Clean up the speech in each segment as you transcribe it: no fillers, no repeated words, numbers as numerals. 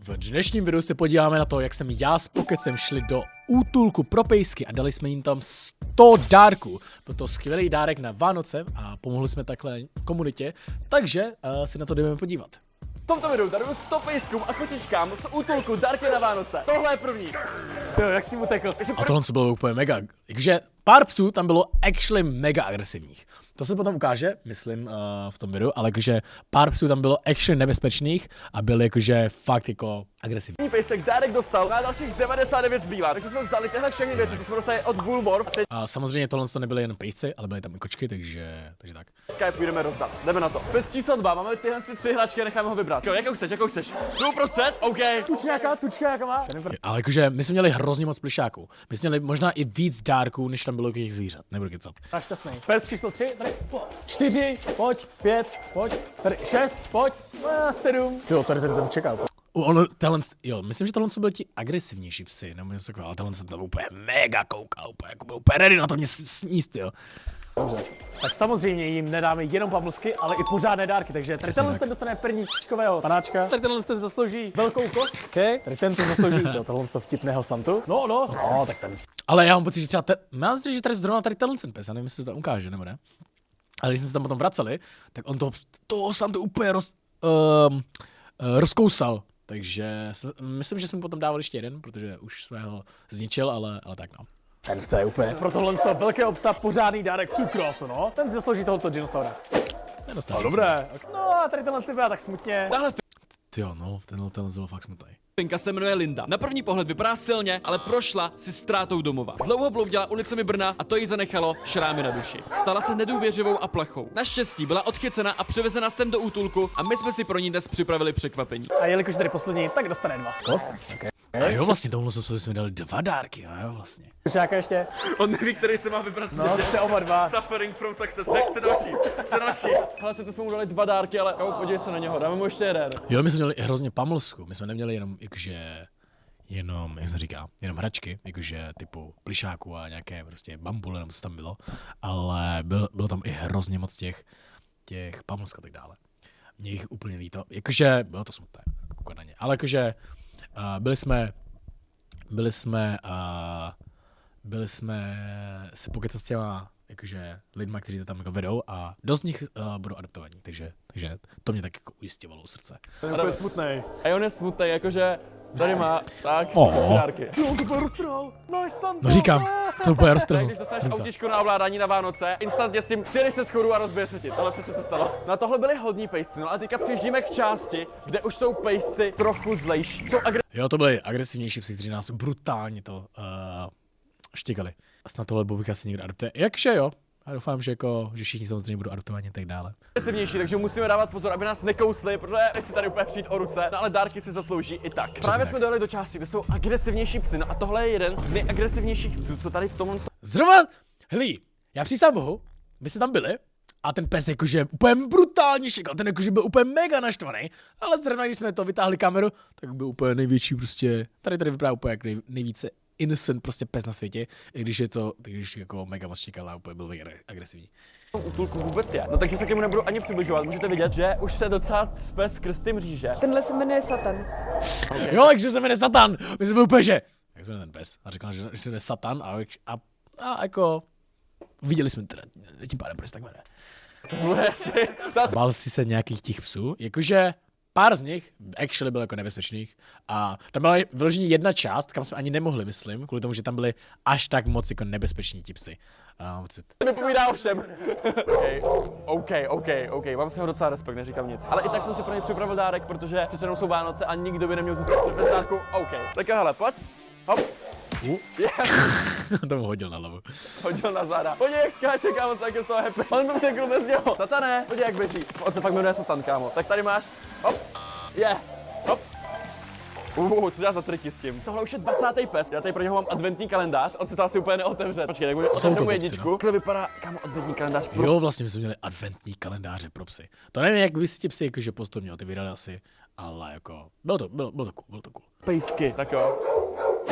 V dnešním videu se podíváme na to, jak jsem já s Pokecem šli do útulku pro pejsky a dali jsme jim tam 100 dárků. Byl to skvělý dárek na Vánoce a pomohli jsme takhle komunitě, takže se na to jdeme podívat. V tomto videu daruju 100 pejskům a kotičkám z útulku dárky na Vánoce. Tohle je první. Jo, jak jsi mu tekl? A tohle bylo úplně mega. Takže pár psů tam bylo actually mega agresivních. To se potom ukáže, myslím, v tom videu, ale jakože pár psů tam bylo actually nebezpečných a byly jakože fakt jako agresivní. První pejsek dárek dostal, na dalších 99 zbývá, takže jsme vzali tyhle všechny věci, co jsme dostali od Woolworth. A teď A samozřejmě tohle to nebyly jen pejsci, ale byly tam i kočky, takže tak. je půjdeme rozdat. Jdeme na to. Pes číslo 2, máme tyhle 3 hračky, necháme ho vybrat. Jo, jakou chceš? Jdu uprostřed, OK. Tučka, jaká má? Ale jakože my jsme měli hrozně moc plišáků. My jsme měli možná i víc dárků, než tam bylo těch zvířat. Nebudu kecat. Máš šťastný. Pes číslo 3, tady 4, pojď, 5, pojď, tady 6, pojď, 7. Jo, tady ten čeká. Myslím, že tohle byly ti agresivnější psy, nebo něco takového, ale tohle se tam úplně mega koukal, úplně ready na to mě sníst, jo. Dobře. Tak samozřejmě jim nedáme jenom pavlsky, ale i pořádné dárky, takže tady tenhle ten dostane perníčkového panáčka, tady tenhle ten zaslouží velkou kost, okay. Tady ten to zaslouží tohle vtipného Santu. No, tak ten. Ale já mám pocit, že třeba mám pocit, že tady zrovna tady tenhle ten pes, já nevím, jestli se to ukáže, nebo ne. Ale když jsme se tam potom vraceli, tak on toho Santu úplně rozkousal. Takže myslím, že jsme mu potom dávali ještě jeden, protože už svého zničil, ale tak no. Ten chce úplně. Pro tohle z toho velkého psa pořádný dárek tu krásu, no. Ten si zaslouží tohoto dinosaura. No, dobré. No a tady tenhle vypadá tak smutně. Jo, no, tenhle byl fakt smutný. Finka se jmenuje Linda. Na první pohled vypadá silně, ale prošla si ztrátou domova. Dlouho bloudila ulicemi Brna a to jí zanechalo šrámy na duši. Stala se nedůvěřivou a plachou. Naštěstí byla odchycena a převezena sem do útulku a my jsme si pro ní dnes připravili překvapení. A jelikož tady poslední, tak dostane 2. Kost? Okay. A jo, vlastně tohle jsme dali 2 dárky, a jo, vlastně. Jaká ještě? On neví, který se má vybrat. No, chce oba 2. Suffering from success. Chce další. Hele, sice jsme mu dali 2 dárky, ale podívej se na něho, dáme mu ještě jeden. Jo, my jsme měli hrozně pamlsku, my jsme neměli jenom, jak se říká, jenom hračky, jakože typu plišáků a nějaké prostě bambule, nebo co tam bylo, ale bylo tam i hrozně moc těch pamlsk a tak dále. Mě jich úplně líto, jakože, bylo to smutné, na ně, ale jakože byli jsme si pokecat s těma jakože lidma, kteří to tam jako vedou a dost z nich budou adaptovaní, takže to mě tak jako ujistěvalo srdce. Ten je smutný. A on je smutný, jakože tady má tak dárky. On to úplně roztrhal, náš Santa. No říkám, to úplně roztrhal. Když dostaneš autíčko na ovládání na Vánoce, instantně s tím přijedeš se schodu a rozbije se ti. Tohle se stalo. Na tohle byli hodní pejsci, no a teďka přijíždíme k části, kde už jsou pejsci trochu zlejší. Jo, to byli agresivnější psi, kteří nás brutálně to štěkali. A snad tohle bych asi někdo adoptuje. Jakže jo. A doufám, že všichni samozřejmě budou adoptovaní a tak dále. Agresivnější, takže musíme dávat pozor, aby nás nekousli, protože nechci tady úplně přijít o ruce, no ale dárky si zaslouží i tak. Právě jsme dojeli do části, kde jsou agresivnější psy, no a tohle je jeden z nejagresivnějších psů, co tady v tomhle. Zrovna, hele, já přísám Bohu, my jsme tam byli a ten pes jakože úplně brutálně šikal, ten jakože byl úplně mega naštvaný, ale zrovna když jsme to vytáhli kameru, tak byl úplně největší prostě, tady vypadá úplně jak nejvíce innocent prostě pes na světě, i když jako mega moc šikal a úplně byl mega agresivní. Útulku vůbec je. No takže se k němu nebudu ani přibližovat, můžete vidět, že už se docela spes krsty mříže. Tenhle se jmenuje Satan. Okay. Jo, takže se jmenuje Satan, my jsme byli úplně, že jak se jmenuje ten pes a řekl, že se jmenuje Satan a jako viděli jsme teda tím pádem pes tak jmenuje. Bál si se nějakých těch psů, jakože pár z nich actually bylo jako nebezpečných a tam byla vyloženě jedna část, kam jsme ani nemohli, myslím, kvůli tomu, že tam byli až tak moc jako nebezpeční ti psy. To nepovídá o všem. OK, mám se ho docela respekt, neříkám nic. Ale i tak jsem si pro něj připravil dárek, protože přece jenom jsou Vánoce a nikdo by neměl zůstat bez dárku. OK. Tak hele, pojď. Hop. To mu hodil na hlavu. Hodil na záda. Podívej, jak skáče, kámo, tak je z toho happy. On to řekl bez něho. Satané, podívej, jak běží. On se fakt jmenuje Satan, kámo. Tak tady máš. Hop. Hop. Co dělá za triky s tím? Tohle už je 20. pes. Já tady pro něho mám adventní kalendář, on se to asi úplně neotevře. Počkej, tak můžu otevřu jedničku. Takhle vypadá, kámo, adventní kalendář pro... Jo, vlastně my jsme měli adventní kalendáře pro psy. To nevím, jak by si ti psy jakože postupně otevírali asi, ale jako, bylo to cool. Pejsky, tak jo.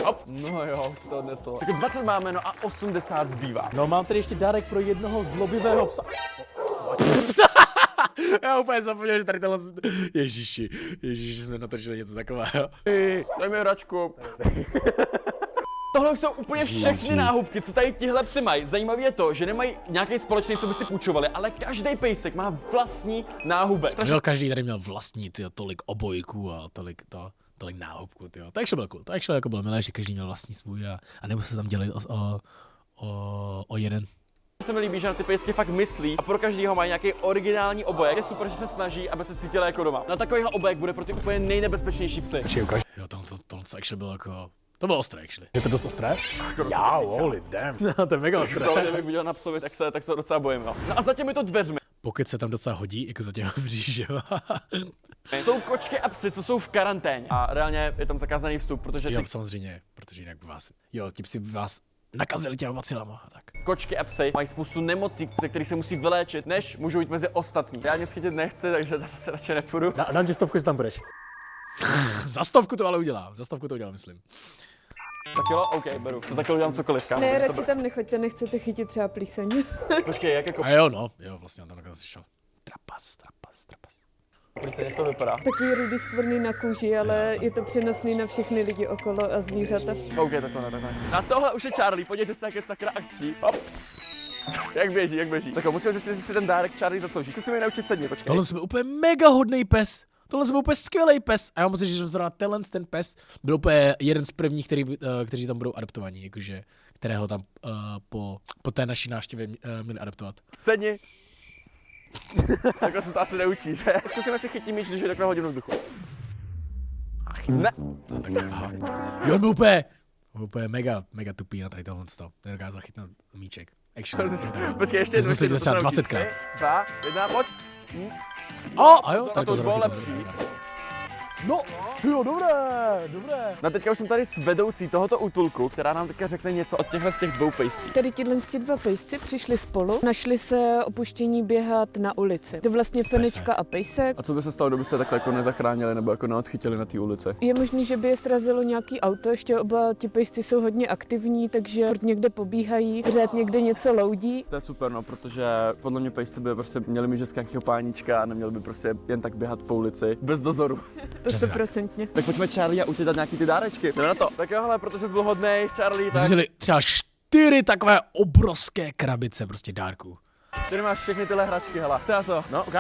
Hop, no jo, to odneslo. Tak 20 máme, no a 80 zbývá. No mám tady ještě dárek pro jednoho zlobivého psa. Já úplně zapomněl, že tady tohle... Ježiši, jsme natočili něco takového. Daj mi hračku. Tohle už jsou úplně všechny náhubky, co tady tihle psi mají. Zajímavé je to, že nemají nějaký společný, co by si půjčovali, ale každý pejsek má vlastní náhubek. Jo, každý tady měl vlastní, tyjo, tolik obojků a tolik náhubků, tyjo. To ještě bylo cool, to ještě jako bylo milé, že každý měl vlastní svůj a nebo se tam dělali o jeden. Se mi líbí, že na ty pejsky fakt myslí a pro každýho mají nějaký originální obojek. Je super, že se snaží, aby se cítili jako doma. Na takovýhle obojek bude pro ty úplně nejnebezpečnější psy. Jo, tohle actually bylo jako... To bylo ostré, actually. Je to dost ostré? Já, holy damn. To je mega ostré. To, kdybych viděl na psovi, tak se docela bojím, no. No a za těmito dveřmi Pokud se tam docela hodí, jako za těmi že jo. jsou kočky a psy, co jsou v karanténě. A reálně je tam zakázaný vstup, protože Jo, ty samozřejmě, protože jinak by vás... Jo, ti psi by vás nakazili těma bacilama a tak. kočky a psy mají spoustu nemocí, ze kterých se musí vyléčit, než můžou jít mezi ostatní. Já nic chytit nechci, takže tam se radši nepůjdu. Dám ti 100, jestli tam budeš. Za 100 to ale udělám, za 100 to udělám, myslím. Tak jo, OK, beru. Co za chvíli udělám cokoliv, kámo. Ne, radši tam nechoďte, nechcete chytit třeba plíseň. Počkej, jak jako A jo, no, jo, vlastně on tam nakonec šel. Trapas. plíseň, jak to vypadá? Takový rudý skvrný na kůži, ale je to přenosný na všechny lidi okolo a zvířata. OK, tak to nechci. Na tohle už je Charlie, podívejte se, jak je sakra akční. Hop. Jak běží. Tak musím zjistit, jestli si ten dárek Charlie zaslouží. Zkusím mi naučit sedně, počkej. Tohle byl úplně mega hodný pes. Tohle byl úplně skvělý pes. A já musím říct, že zrovna ten pes byl úplně jeden z prvních, kteří tam budou adoptovaní, jakože, kterého tam po té naší návštěvě měli adoptovat. Sedni. Takhle se to asi neučí, že? Zkusíme si chytit míč, když je takhle hodím do vzduchu. Ne. No, tak, aha. Jo, on byl úplně mega tupý na tady tohle stop. Nedokázal chytnout míček. Actually, Počkej, ještě jednou. Musím se třeba 20krát. 2, 1, pojď. A jo, A tady to už bylo zrovna lepší. chytl. No, tyjo, dobré. No teďka už jsem tady s vedoucí tohoto útulku, která nám teďka řekne něco od z těch dvou pejsí. Tady ti dva pejsci přišli spolu, našli se opuštění běhat na ulici. To vlastně Fenečka a pejsek. A co by se stalo, kdyby se takhle jako nezachránili nebo jako neodchytili na té ulici? Je možný, že by je srazilo nějaký auto, ještě oba ti pejsci jsou hodně aktivní, takže furt někde pobíhají, pořád někde něco loudí. To je super, no, protože podle mě pejsci by prostě měli mít vždycky nějakého páníčka a neměli by prostě jen tak běhat po ulici bez dozoru. To 100%. Tak pojďme Charlie a utědat nějaký ty dárečky. Jdeme na to. Tak jo, hele, protože jsi byl hodnej, Charlie, tak Měli třeba 4 takové obrovské krabice prostě dárků. tady máš všechny tyhle hračky, hele. To je to. No, ok.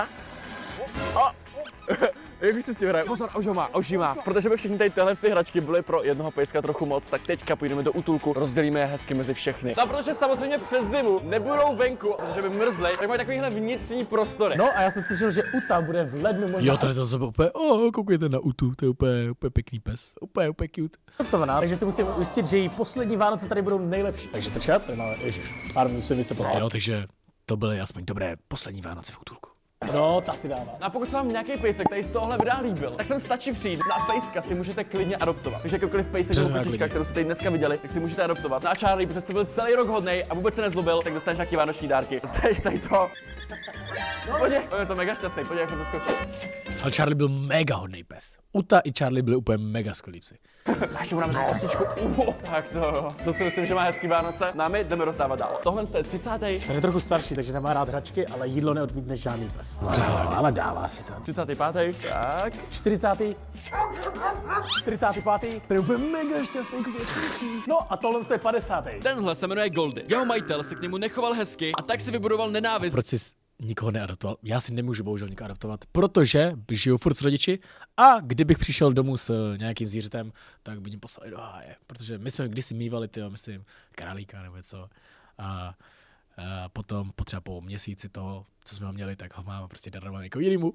Jak bych si s tím hraje? Pozor, už ji má. Protože by všechny tady tyhle hračky byly pro jednoho pejska trochu moc, tak teďka půjdeme do útulku, rozdělíme je hezky mezi všechny. No, protože samozřejmě přes zimu nebudou venku, protože by mrzli, tak mají takovýhle vnitřní prostory. No a já jsem slyšel, že Uta bude v lednu možná Jo, tady to bylo úplně, koukejte na Utu, to je úplně pěkný pes, úplně cute. adoptovaná, takže si musím ujistit, že její poslední Vánoce tady budou nejlepší. Takže počkat, tady máme, ježiš, pár minut se vysypalo. Jo, takže to byly aspoň dobré poslední Vánoce v útulku. No, ta si dává. No a pokud se vám nějaký pejsek tady z tohohle videa líbil, tak sem stačí přijít. Na pejska si můžete klidně adoptovat. Takže jakýkoliv pejsek nebo Přesně, kočička, klidně. kterou jste tady dneska viděli, tak si můžete adoptovat. No a Charlie, protože jsi byl celý rok hodnej a vůbec se nezlobil, tak dostaneš nějaký vánoční dárky. Dostaneš tady to. Podívej, je to mega šťastný, podívej, jak to skočí. Ale Charlie byl mega hodný pes. Uta i Charlie byli úplně mega skvělí psi. Ještě mu dáme tu kostičku. Tak to si myslím, že má hezký Vánoce. No a my jdeme rozdávat dál. Tohle je 30. Ten je trochu starší, takže nemá rád hračky, ale jídlo neodmítne žádný pes. Přesně tak. Ale dává si to. 35. Tak. 40. 45. Ten je úplně mega šťastný kudět. No a tohle je 50. Tenhle se jmenuje Goldie. Jeho majitel se k němu nechoval hezky a tak si vybudoval nenávist. Proč jsi nikoho neadoptoval? Já si nemůžu bohužel nikoho adoptovat, protože žiju furt s rodiči a kdybych přišel domů s nějakým zvířetem, tak by mě poslali do háje. Protože my jsme kdysi mívali, myslím, králíka nebo něco. A potom třeba po měsíci toho, co jsme ho měli, tak ho máme prostě darovat jako jinému.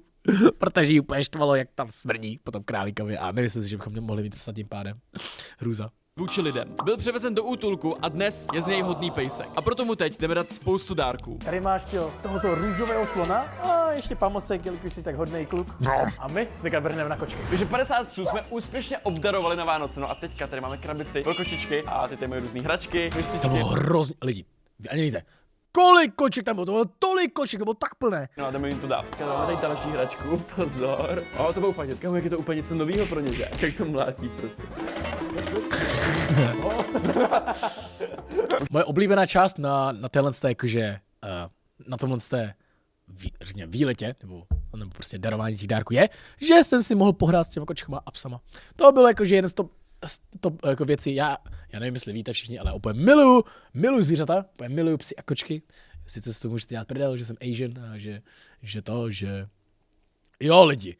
Protože jí úplně štvalo, jak tam smrdí po tom králíkovi a nemyslím si, že bychom mohli mít prostě tím pádem. Hrůza. Vůči lidem. Byl převezen do útulku a dnes je z něj hodný pejsek. A proto mu teď jdeme dát spoustu dárků. Tady máš tohoto růžového slona a ještě pamosek, jelikož jsi tak hodnej kluk. No. A my se teďka vrhneme na kočky. Takže 50 psů jsme úspěšně obdarovali na Vánoce. No a teďka tady máme krabici pro kočičky a ty tady mají různý hračky, To mističky. bylo hrozně, lidi, vy ani nevíte, kolik koček tam bylo, to bylo tolik koček, to bylo tak plné. No a jdeme jim to dát. Teďka máme tady další hračku, pozor. To bylo fajn, jak je to úplně něco nového pro ně, že? Jak to mlátí prostě. Moje oblíbená část na téhle jakože, na tomhle řekněme, výletě, nebo nebo prostě darování těch dárků je, že jsem si mohl pohrát s těma kočkama a psama. To bylo jakože jeden z top jako věcí, já nevím, jestli víte všichni, ale úplně miluju zvířata, úplně miluju psy a kočky. Sice si to můžete dělat prdel, že jsem Asian a že jo lidi.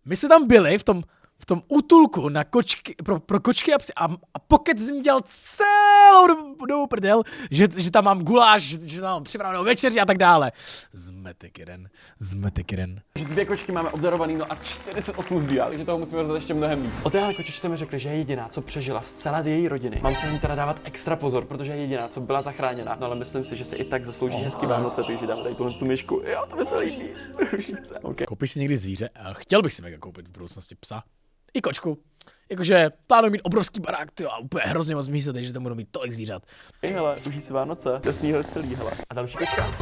My jsme tam byli v tom útulku na kočky, pro kočky a psy a pokud jsem dělal celou dobu prdel, že tam mám guláš, že tam mám připravenou večeři a tak dále. Zmetek jeden. 2 kočky máme obdarovaný, no a 48 zbývá, takže toho musíme rozdat ještě mnohem víc. O téhle kočičce mi řekli, že je jediná, co přežila z celé její rodiny. Mám se na ní teda dávat extra pozor, protože je jediná, co byla zachráněna. No ale myslím si, že se i tak zaslouží hezký Vánoce, takže dám tady tuhle tu myšku. Jo, to mi se líbí. Už ji chce. Okay. Koupíš si někdy zvíře? A chtěl bych si mega koupit v budoucnosti psa. I kočku. Jakože plánuji mít obrovský barák, tyjo, a úplně hrozně moc místa, takže tam budu mít tolik zvířat. Hele, užij si Vánoce, jasný veselý, hele. A další kočka.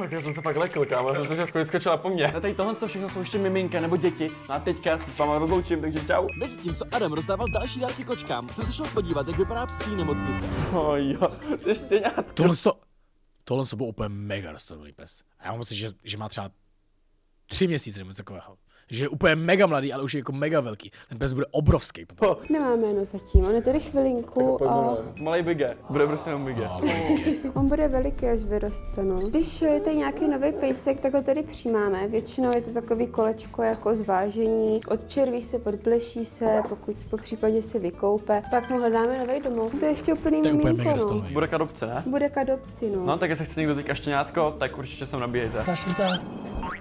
Já jsem se fakt lekl, kámo, já jsem se všechno vyskočila po mně. A tady tohle všechno jsou ještě miminka nebo děti. No a teďka se s váma rozloučím, takže čau. Mezi tím, co Adam rozdával další dárky kočkám, jsem se šel podívat, jak vypadá psí nemocnice. Jo, to je štěňátko. Tohle byl úplně mega roztomilý pes. A já mám pocit, že má třeba 3 měsíce nebo něco takového. Že je úplně mega mladý, ale už je jako mega velký. Ten pes bude obrovský potom. Nemá jméno zatím, on je tady chvilinku a Malej bige, bude prostě jenom bige. on bude veliký, až vyroste, no. Když je tady nějaký nový pejsek, tak ho tady přijímáme. Většinou je to takový kolečko jako zvážení. Odčerví se, odbleší se, pokud po případě se vykoupe. Pak mu hledáme nový domov. To je ještě úplný To je úplně mega miminko, no. dostalý. Bude k adopci, ne? Bude k adopci, no. No, tak jestli chce někdo teďka štěňátko, tak určitě sem nabíjejte.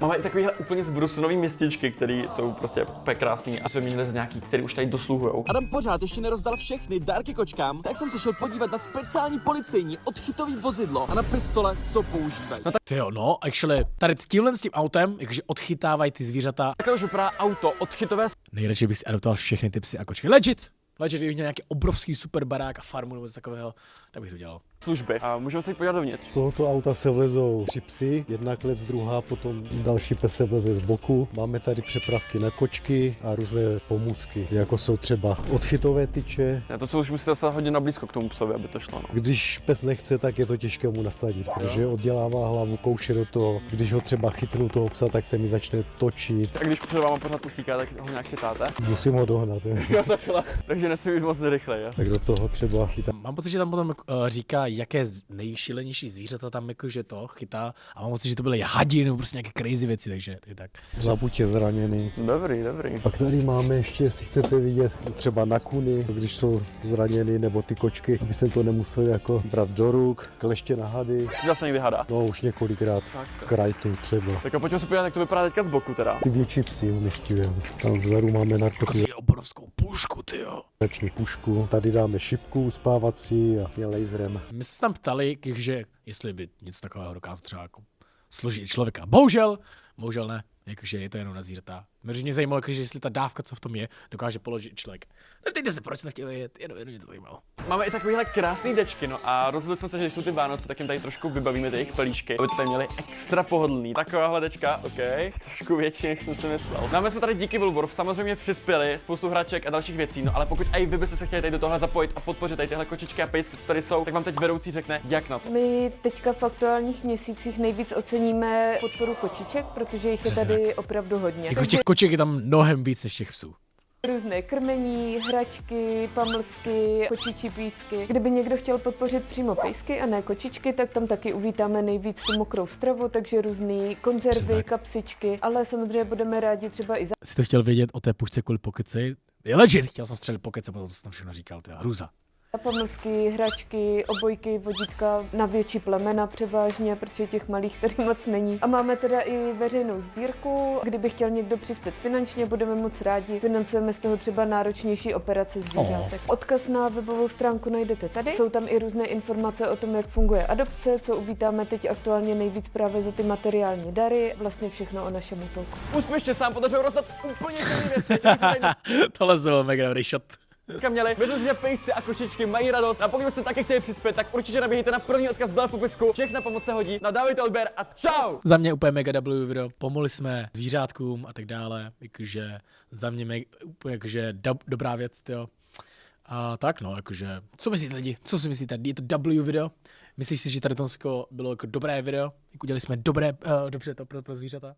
Máme i takovýhle úplně zbrusunový městičky, které jsou prostě úplně krásný a jsme měli z nějaký, který už tady dosluhujou. Adam pořád ještě nerozdal všechny dárky kočkám, tak jsem se šel podívat na speciální policejní odchytový vozidlo a na pistole, co používají. Tyjo, no, actually, tady tímhle s tím autem, jakože odchytávají ty zvířata. Takhle už vypadá auto odchytové Nejradši bych si adoptoval všechny ty psy a kočky. Legit, kdybych měl nějaký obrovský super barák a farmu nebo něco takového, tak bych to dělal. služby. A můžeme se jít podívat dovnitř. Z tohoto auta se vlezou 3 psy, jedna klec, druhá, potom další pes se vleze z boku. Máme tady přepravky na kočky a různé pomůcky, jako jsou třeba odchytové tyče. A to se už musíte dostat hodně nablízko k tomu psovi, aby to šlo. No. Když pes nechce, tak je to těžké mu nasadit, protože oddělává hlavu, kouše do toho. Když ho třeba chytnu toho psa, tak se mi začne točit. A když před váma pořád utíká, tak ho nějak chytáte. Musím ho dohnat. Jo, takhle. Takže nesmí být moc rychle. Tak do toho třeba chytám. Mám pocit, že tam potom říká, jaké nejšílenější zvířata tam jakože to chytá a mám pocit, že to byly hadí nebo prostě nějaké crazy věci, takže tak. Za buď je zraněný. Dobrý, dobrý. Pak tady máme ještě, jestli chcete vidět, třeba na kuny, když jsou zraněny, nebo ty kočky, abyste to nemuseli jako brát do ruk, kleště na hady. Viděl jsi někdy hada? No už několikrát, krajtu třeba. Tak a pojďme se podívat, jak to vypadá teďka z boku teda. Ty větší psy umístujeme. Tam vzadu máme Dokonce obrovskou pušku, tyjo. narkotizační pušku. Tady dáme šipku uspávací a je laserem. My jsme se tam ptali, že jestli by něco takového dokázal třeba jako složit člověka. Bohužel ne, jakože je to jenom na zvířata. Mě zajímalo, že jestli ta dávka, co v tom je, dokáže položit člověk. Neptejte se, proč jsem nechtěl vědět, jenom mě to zajímalo. Máme i takovýhle krásný dečky, no a rozhodli jsme se, že když jsou ty Vánoce, tak jim tady trošku vybavíme ty jejich pelíšky, aby to tady měli extra pohodlný. Takováhle dečka, OK, trošku větší, než jsem si myslel. No a my jsme tady díky Woolworth samozřejmě přispěli spoustu hraček a dalších věcí, no ale pokud i vy byste se chtěli tady do tohle zapojit a podpořit tady tyhle kočičky a pejsky, co tady jsou, tak vám teď vedoucí řekne, jak na to. My teďka v aktuálních měsících nejvíc oceníme podporu kočiček, protože jich je tady opravdu hodně. Jako těch koček je tam mnohem víc než těch psů. Různé krmení, hračky, pamlsky, kočičí písky. Kdyby někdo chtěl podpořit přímo pejsky a ne kočičky, tak tam taky uvítáme nejvíc tu mokrou stravu, takže různé konzervy, Přesnak. kapsičky, ale samozřejmě budeme rádi třeba i za Jsi to chtěl vědět o té pušce kvůli pokeci? Je legit, chtěl jsem střelit pokece, potom co tam všechno říkal, to je hrůza. pamlsky, hračky, obojky, vodítka na větší plemena převážně, protože těch malých tady moc není. A máme teda i veřejnou sbírku, kdyby chtěl někdo přispět finančně, budeme moc rádi. Financujeme z toho třeba náročnější operace zvířátek. Odkaz na webovou stránku najdete tady. Jsou tam i různé informace o tom, jak funguje adopce, co uvítáme teď aktuálně nejvíc právě za ty materiální dary, vlastně všechno o našem útulku. Úspěšně sám podařilo rozdat úplně jiné věci. Tohle byl mega dobrý shot. Měli. Věřím, že pejsci a kočičky mají radost a pokud byste taky chtěli přispět, tak určitě naběhejte na první odkaz dole v popisku. Všechna pomoc se hodí. Dávejte odběr a čau! Za mě úplně mega W video, pomohli jsme zvířátkům a tak dále, jakože za mě úplně jakože dobrá věc, tyjo. A tak no, jakože, co myslíte lidi, co si myslíte, je to W video? Myslíš si, že tady to bylo jako dobré video, jak udělali jsme dobře to pro zvířata?